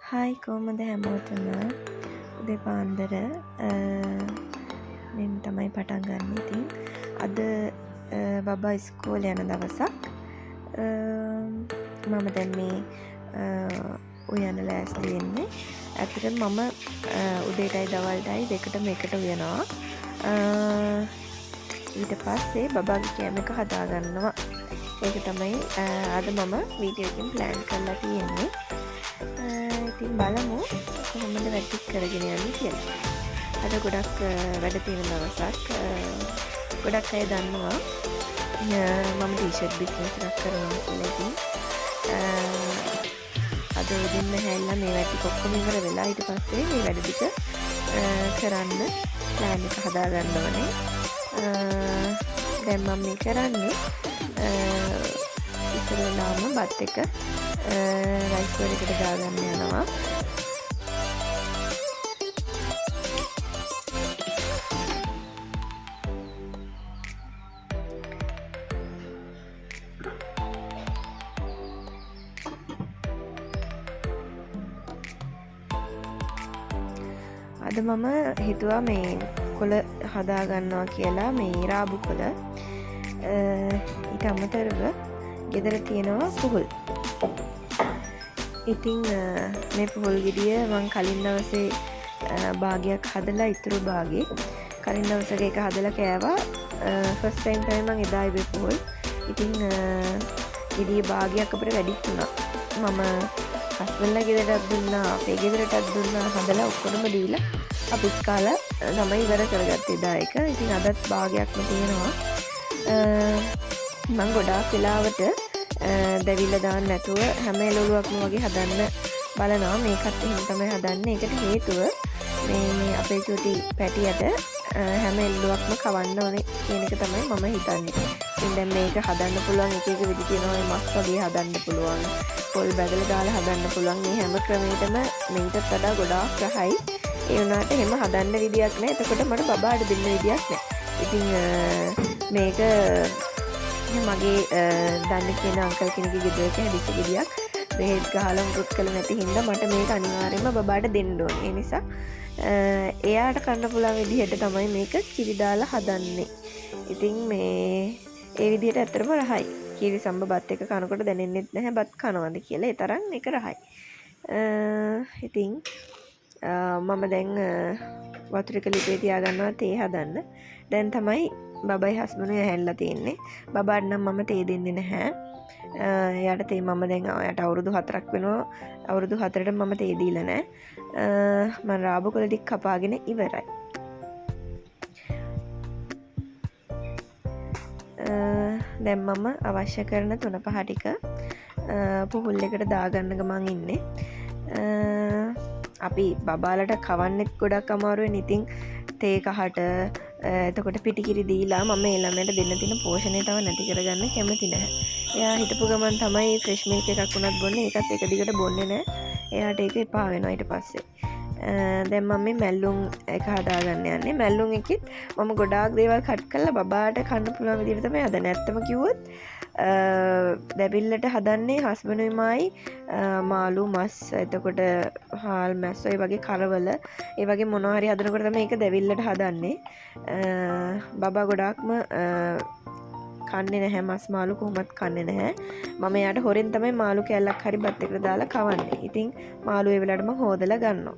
Hi කොහමද හැමෝටම උදේ පාන්දර මෙන්න තමයි පටන් ගන්න. ඉතින් අද බබා ඉස්කෝලේ යන දවසක්. මම දැන් මේ උයන ලෑස්ති වෙන්නේ. ඇත්තටම මම උදේටයි දවල්ටයි දෙකටම එකට උයනවා. ඊට පස්සේ බබාගේ කෑම එක හදා ගන්නවා. ඒක තමයි අද මම වීඩියෝ එකකින් ප්ලෑන් කරලා තියෙන්නේ. ඉතින් බලමු කොහොමද වැඩ කරගෙන යන්නේ කියලා. අද ගොඩක් වැඩ තියෙන දවසක්. ගොඩක් අය දන්නවා මම ටී-ෂර්ට් බිස්නස් එකක් කරනවා කියලා. ඉතින් අද උදේම හැල්ලා මේ වැඩ ටික ඔක්කොම ඉවර වෙලා ඊට පස්සේ මේ වැඩ ටික කරන්න ප්ලෑන් එක හදා ගන්න ඕනේ. දැන් මම මේ කරන්නේ ඉස්සරලාම බත් එක රයිස් වල එකට දාගන්න යනවා. අද මම හිතුවා මේ කොළ හදා ගන්නවා කියලා, මේ රාබු කොළ. ඊට අමතරව ගෙදර තියෙනවා පුහුල්. ඉතින් මේ පුහුල් ගෙඩිය මං කලින් දවසේ භාගයක් හදලා ඉතුරු භාගේ කලින් දවසක එක හදලා කෑවා. ෆස්ට් ටයිම් තමයි මං එදා ඉබේ පුහුල්. ඉතින් ගෙඩිය භාගයක් අපිට වැඩිත් වුණා. මම හස්බන්ඩ්ලා ගෙදරටත් දුන්නා, අපේ ගෙදරටත් දුන්නා, හදලා ඔක්කොම දීලා අපිත් කාලා තමයි ඉවර කරගත්තේ එදා එක. ඉතින් අදත් භාගයක්ම තියෙනවා. මං ගොඩාක් වෙලාවට දැවිල්ල දාන්න නැතුව හැම එළවලුවක්ම වගේ හදන්න බලනවා. මේකත් එහෙම තමයි හදන්නේ. ඒකට හේතුව මේ අපේ චූටි පැටියට හැම එළවලුවක්ම කවන්න ඕනේ කියන එක තමයි මම හිතන්නේ. ඉතින් දැන් මේක හදන්න පුළුවන් එක එක විදි තියෙනවා. මස් වගේ හදන්න පුළුවන්, පොල් බැදලා දාලා හදන්න පුළුවන්. මේ හැම ක්‍රමයකම මේකට වඩා ගොඩාක් රහයි. ඒ වුණාට එහෙම හදන්න විදියක් නැහැ. එතකොට මට බබාට දෙන්න විදියක් නැහැ. ඉතින් මේක මගේ දන්න කියන අංකල් කෙනෙක්ගේ ගෙදරක හැදිච්ච ගෙඩියක්. බෙහෙත් ගහලා මුකුත් කළ නැති හින්දා මට මේක අනිවාර්යයෙන්ම බබාට දෙන්න ඕනේ. ඒ නිසා එයාට කන්න පුළුවන් විදිහට තමයි මේක කිරි දාලා හදන්නේ. ඉතින් මේ ඒ විදිහට ඇත්තටම රහයි. කිරි සම්බ බත් එක කනකොට දැනෙන්නේ නැහැ බත් කනවද කියලා. ඒ තරම් ඒක රහයි. ඉතින් මම දැන් වතුර එක ලිපේ තියාගන්නවා තේ හදන්න. දැන් තමයි බබයි හස්බන්ඩ්යි ඇහැල්ලා තියෙන්නේ. බබාට නම් මම තේ දෙන්නේ නැහැ. එයාට තේ මම දැන් එයාට අවුරුදු 4ක් වෙනවා. අවුරුදු 4ට මම තේ දීලා නැහැ. මම රාබු කොළ ටික කපාගෙන ඉවරයි. දැන් මම අවශ්‍ය කරන 3-5 ටික පුහුල් එකට දාගන්න ගමන් ඉන්නේ. අපි බබාලට කවන්නෙත් ගොඩක් අමාරුවෙන්. ඉතින් තේ කහට එතකොට පිටිකිරි දීලා මම ඒ ළමයට දෙන්න තියෙන පෝෂණය තව නැති කරගන්න කැමති නැහැ. එයා හිටපු ගමන් තමයි ෆ්‍රෙෂ් මිල්ක් එකක් උනත් බොන්නේ. ඒකත් එක දිගට බොන්නේ නැහැ. එයාට ඒක එපා වෙනවා ඊට පස්සේ. දැන් මම මේ මැල්ලුම් එක හදාගන්න යන්නේ. මැල්ලුම් එකෙත් මම ගොඩාක් දේවල් කට් කරලා බබාට කන්න පුළුවන් විදිහට තමයි හදන්නේ. ඇත්තම කිව්වොත් දැවිල්ලට හදන්නේ හස්බන්ඩ්ුයි මායි මාළු මස්, එතකොට හාල් මැස්, ඔය වගේ කරවල, ඒ වගේ මොනවා හරි හදනකොට තමයි මේක දැවිල්ලට හදන්නේ. බබා ගොඩාක්ම කන්නේ නැහැ මස් මාළු, කොහොමත් කන්නේ නැහැ. මම එයාට හොරෙන් තමයි මාළු කෑල්ලක් හරි බත් එකට දාලා කවන්නේ. ඉතින් මාළු ඒ වෙලාවට මම හොදලා ගන්නවා.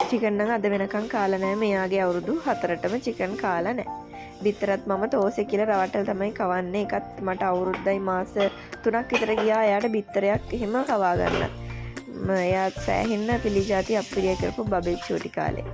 චිකන් නම් අද වෙනකන් කාලා නැහැ. මෙයාගේ අවුරුදු 4ටම චිකන් කාලා නැහැ. බිත්තරත් මම තෝසේ කියලා රවට්ටල් තමයි කවන්නේ. ඒකත් මට අවුරුද්දයි මාස 3ක් විතර ගියා එයාට බිත්තරයක් එහෙම කවා ගන්න. එයා සෑහෙන්න පිළිජාති අප්පිරිය කරපු බබෙක් චූටි කාලේ.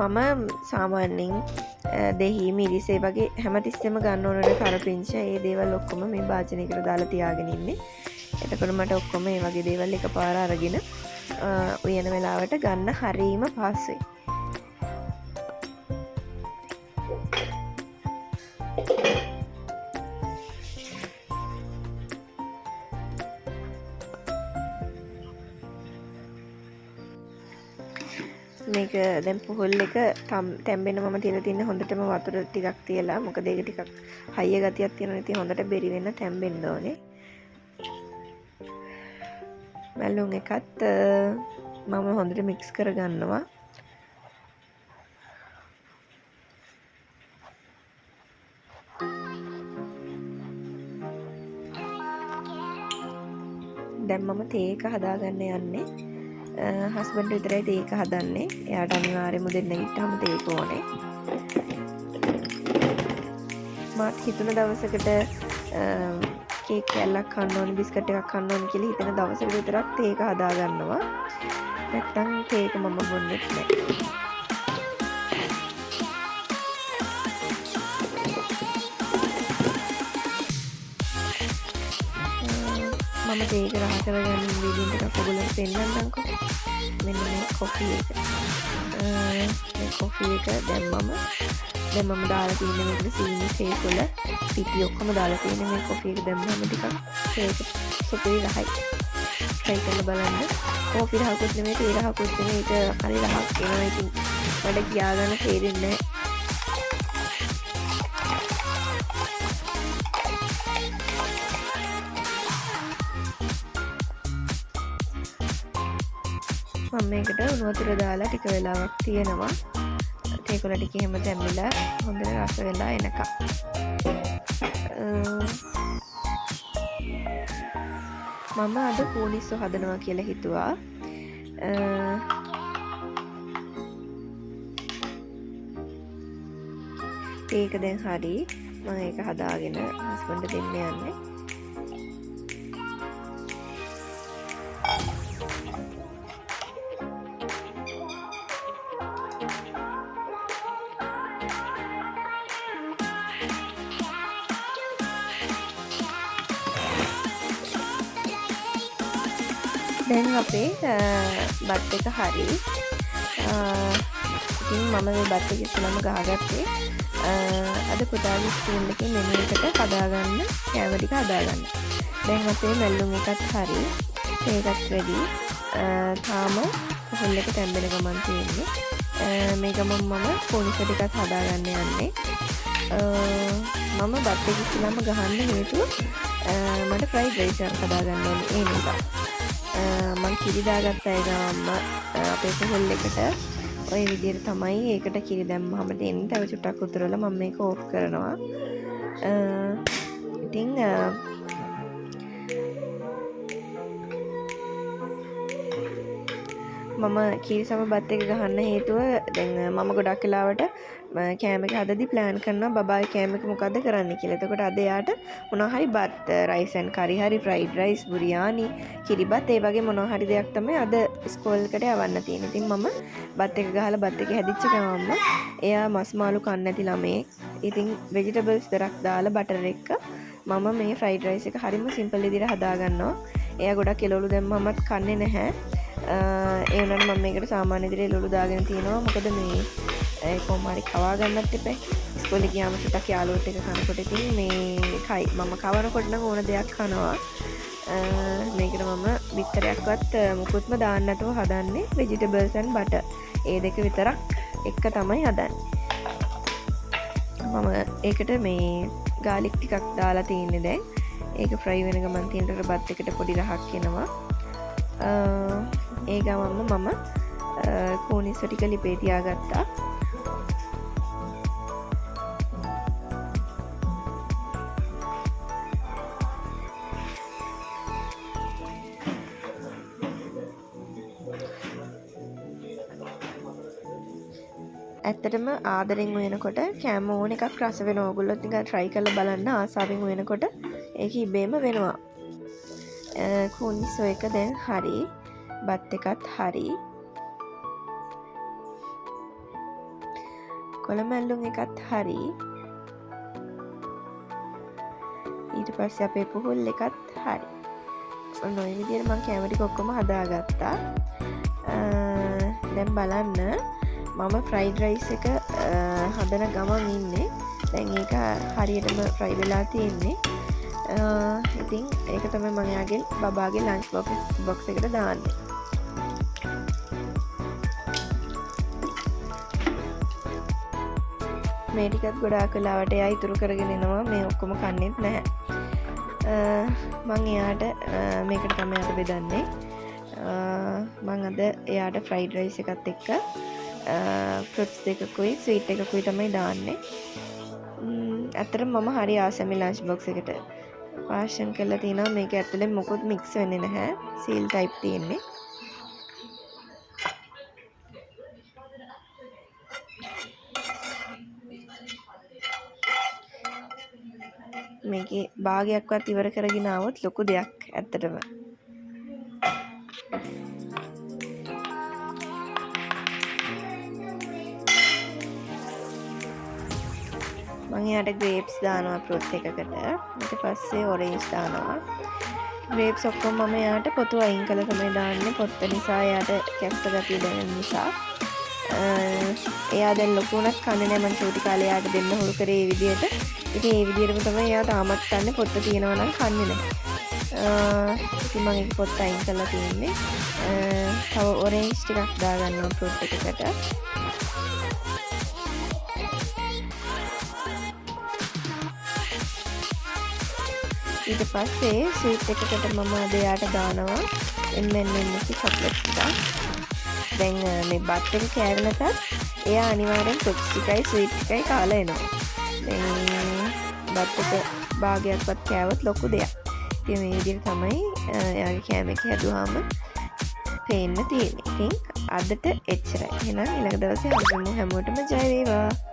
මම සාමාන්‍යයෙන් දෙහි මිරිස් ඒ වගේ හැමතිස්සෙම ගන්න ඕනේ කරපිංච. ඒ දේවල් ඔක්කොම මේ භාජනයකට දාලා තියාගෙන ඉන්නේ. එතකොට මට ඔක්කොම මේ වගේ දේවල් එකපාර අරගෙන උයන වෙලාවට ගන්න හරීම පහසුයි. මේක දැන් පුහුල් එක තැම්බෙන මම තියලා තින්නේ හොඳටම වතුර ටිකක් තියලා. මොකද ඒක ටිකක් හයිය ගතියක් තියෙනවා. ඉතින් හොඳට බෙරි වෙන්න තැම්බෙන්න ඕනේ. මැල්ලුම් එකත් මම හොඳට මික්ස් කරගන්නවා. දැන් මම තේ එක හදාගන්න යන්නේ. හස්බන්ඩ් විතරයි තේ එක හදන්නේ. එයාට අනිවාර්යයෙන්ම දෙන්න ගිට්ටාම තේ එක ඕනේ. මාත් හිතුන දවසකට කේක් කෑල්ලක් කන්න ඕනේ, බිස්කට් එකක් කන්න ඕනේ කියලා හිතන දවසකට විතරක් තේ එක හදාගන්නවා. නැත්තම් තේ එක මම බොන්නේ නැහැ. මම තේ එක රහ කරගන්න ඉන්ග්‍රීඩියන්ට් එකක් ඔයගොල්ලන්ට පෙන්නන්නම්කෝ. මෙන්න මේ කොෆි එක. මේ කොෆි එක දැන් මම දාලා තියෙන මේක සීනි ෂේක් වල පිටි ඔක්කොම දාලා තියෙන මේ කොෆි එක දැම්මම ටිකක් ෂේක් සුපිරි රහයි. try කරලා බලන්න. කොෆි රහකුත් නෙමෙයි තේ රහකුත් නෙමෙයි. ඒක හරි රහක් වෙනවා. ඉතින් මට කියාගන්න තේරෙන්නේ නැහැ. මම මේකට උණු වතුර දාලා ටික වෙලාවක් තියෙනවා. තේ කොළ ටික එහෙම තැම්බිලා හොඳට රස වෙලා එනකම්. මම අද කූනිස්සෝ හදනවා කියලා හිතුවා. ඒක දැන් හරි. මම ඒක හදාගෙන හස්බන්ඩ් දෙන්න යන්නේ. දැන් අපේ බත් එක හරි. ඉතින් මම මේ බත් එක ඉස්සෙල්ලාම ගහගත්තේ. අද පුතාගේ ස්කූල් එකේ මෙනු එකට හදාගන්න කෑම ටික හදාගන්න. දැන් අපේ මැල්ලුම් එකත් හරි. ඒකත් රෙඩි. තාම කොහොල්ල එක තැම්බෙන ගමන් තියෙන්නේ. මේ ගමන් මම පොනිස ටිකත් හදාගන්න යන්නේ. මම බත් එක ඉස්සෙල්ලාම ගහන්න හේතුව මට ෆ්‍රයිඩ් රයිස් එකක් හදාගන්න ඕනේ. ඒ නිසා මං කිරි දාගත්ත ඒ ගමන්ම අපේ කොහොල්ල එකට ඔය විදිහට තමයි ඒකට කිරි දැම්මම දෙන්නේ. තව චුට්ටක් උතුරලා මම මේක ඕෆ් කරනවා. ඉතින් මම කිරි සම බත් එක ගහන්න හේතුව දැන් මම ගොඩක් වෙලාවට කෑම එක හදද්දි ප්ලෑන් කරනවා බබාගේ කෑම එක මොකද්ද කරන්න කියලා. එතකොට අද එයාට මොනවා හරි බත් රයිස් ඇන් කරි හරි ෆ්‍රයිඩ් රයිස් බුරියානි කිරිබත් ඒ වගේ මොනවා හරි දෙයක් තමයි අද ස්කෝල් එකට යවන්න තියෙන්නේ. ඉතින් මම බත් එක ගහලා බත් එක හැදිච්ච ගමන්ම එයා මස් මාළු කන්නේ නැති ළමයෙක්. ඉතින් ভেජිටබල්ස් දරක් දාලා බටර් එක මම මේ ෆ්‍රයිඩ් රයිස් එක හරිම සිම්පල් විදිහට හදා ගන්නවා. එයා ගොඩක් එළවලු දැම්මමත් කන්නේ නැහැ. ඒ වුණාට මම මේකට සාමාන්‍ය විදිහට එළවලු දාගෙන තියෙනවා. මොකද මේ කොහොම හරි කවා ගන්නත් එපා. ඉස්කෝලේ ගියාම ටිකක් යාළුවොත් එක්ක කනකොට ඉතින් මේ කයි මම කවනකොට නම් ඕන දෙයක් කනවා. මේකට මම බිත්තරයක්වත් මුකුත්ම දාන්න නැතුව හදන්නේ ভেජිටබල්ස් ඇන් බටර්. ඒ දෙක විතරක් එක තමයි හදන්නේ. මම ඒකට මේ ගාලික් ටිකක් දාලා තින්නේ දැන්. ඒක ෆ්‍රයි වෙන ගමන් තියෙනකොට බත් එකට පොඩි රහක් එනවා. ඒ ගමන්ම මම කෝනිස්සෝ ටික ලිපේ තියාගත්තා. ඇත්තටම ආදරෙන් උයනකොට කෑම ඕන එකක් රස වෙනවා. ඔයගොල්ලෝ නිකන් try කරලා බලන්න ආසාවෙන් උයනකොට ඒක ඉබේම වෙනවා. කෝනිස්සෝ එක දැන් හරි. බත් එකත් හරි. කොළමැල්ලුම් එකත් හරි. ඊට පස්සේ අපේ පුහුල් එකත් හරි. ඔන්න ඔය විදිහට මම කැම ටික ඔක්කොම හදාගත්තා. දැන් බලන්න මම ෆ්‍රයිඩ් රයිස් එක හදන ගමන් ඉන්නේ. දැන් ඒක හරියටම ෆ්‍රයි වෙලා තියෙන්නේ. ඉතින් ඒක තමයි මම යාගේ බබාගේ ලන්ච් බොක්ස් එකට දාන්නේ. මේ ටිකත් ගොඩාක් වෙලාවට එයා ඉතුරු කරගෙන එනවා මේ ඔක්කොම කන්නේත් නැහැ. මං එයාට මේකට තමයි අද බෙදන්නේ. මං අද එයාට ෆ්‍රයිඩ් රයිස් එකත් එක්ක ෆෘට්ස් දෙකකුයි ස්වීට් එකකුයි තමයි දාන්නේ. ඇත්තටම මම හරි ආසයි මේ ලන්ච් බොක්ස් එකට පාර්සල් කරලා තිනවා. මේක ඇතුලේ මොකොත් මික්ස් වෙන්නේ නැහැ. සීල් ටයිප් තියෙන්නේ. මේකේ භාගයක්වත් ඉවර කරගෙන ආවොත් ලොකු දෙයක් ඇත්තටම. මම එයාට ග්‍රේප්ස් දානවා ෆෘට් එකකට. ඊට පස්සේ ඔරේන්ජ් දානවා. ග්‍රේප්ස් ඔක්කොම මම එයාට පොතු අයින් කළා තමයි දාන්නේ. පොත්ත නිසා එයාට කැස්ස ගතිය දැනෙන නිසා. එයා දැන් ලොකු උනත් කන්නේ නැහැ. මම චූටි කාලේ එයාට දෙන්න හුරු කරේ මේ විදියට. ඉතින් මේ විදියටම තමයි එයා තාමත් කන්නේ. පොත්ත තියෙනවා නම් කන්නේ නැහැ. ඉතින් මම ඒක පොත්ත අයින් කරලා තියෙන්නේ. තව ඔරේන්ජ් ටිකක් දාගන්නවා ෆෘට් එකකට. ඊට පස්සේ ස්වීට් එකකට මම අද එයාට දානවා M&M's චොක්ලට් ටිකක්. දැන් මේ බත් එක කෑවේ නැතත් එයා අනිවාර්යෙන් ෆෘට්ස් ටිකයි ස්වීට් ටිකයි කාලා එනවා. මේ බත් එක භාගයක්වත් කෑවොත් ලොකු දෙයක්. ඉතින් මේ විදිහට තමයි එයාගේ කෑම එක හැදුවාම පේන්න තියෙන්නේ. ඉතින් අදට එච්චරයි. එහෙනම් ඊළඟ දවසේ හම්බෙමු. හැමෝටම ජය වේවා.